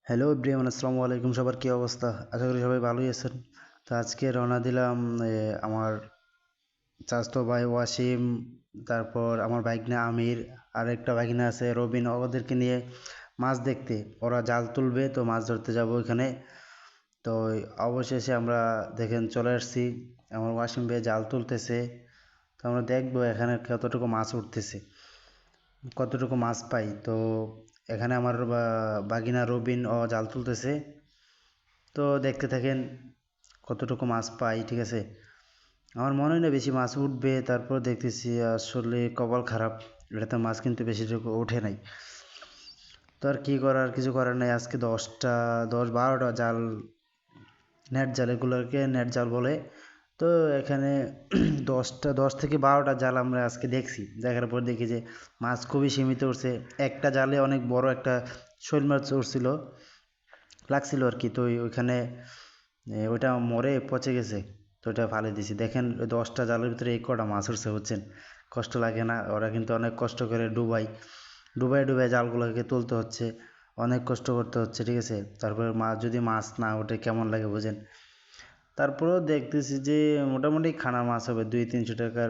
Hello everyone, আসসালামু আলাইকুম। সবার কী অবস্থা? আশা করি সবাই ভালোই আছেন। তো আজকে রওনা দিলাম আমার চাচাতো ভাই ওয়াসিম, তারপর আমার ভাইগনা আমির, আর একটা ভাগিনা আছে রবিন, ওদেরকে নিয়ে মাছ দেখতে। ওরা জাল তুলবে, তো মাছ ধরতে যাব ওইখানে। তো অবশেষে আমরা দেখেন চলে আসছি। আমার ওয়াসিম ভাই জাল তুলতেছে। তো আমরা দেখবো এখানে কতটুকু মাছ উঠতেছে, কতটুকু মাছ পাই। তো এখানে আমার বাগিনা রবিন ও জাল তুলতেছে। তো দেখতে থাকেন কতটুকু মাছ পাই, ঠিক আছে। আমার মনে হয় না বেশি মাছ উঠবে, তারপর দেখতেছি আসলে কপাল খারাপ, এটাতে মাছ কিন্তু বেশিটুকু ওঠে নাই। তো আর কী করার, কিছু করার নাই। আজকে 10-12টা জাল, নেট জাল, এগুলোকে নেট জাল বলে। তো এখানে 10 থেকে 12টা জাল আমরা আজকে দেখছি। দেখার পর দেখি যে মাছ খুবই সীমিত উঠছে। একটা জালে অনেক বড় একটা শৈল মাছ উঠছিল, লাগছিল আর কি। তো ওইখানে ওইটা মরে পচে গেছে। তো ওটা ফালে দিছি। দেখেন ওই 10টা জালের ভিতরে এই কটা মাছ উঠছে, বুঝছেন? কষ্ট লাগে না? ওরা কিন্তু অনেক কষ্ট করে ডুবাই ডুবাই জালগুলোকে তুলতে হচ্ছে, অনেক কষ্ট করতে হচ্ছে, ঠিক আছে। তারপরে যদি মাছ না ওঠে কেমন লাগে বুঝেন। তারপরেও দেখতেছি যে মোটামুটি খানা মাছ হবে, 200-300 টাকার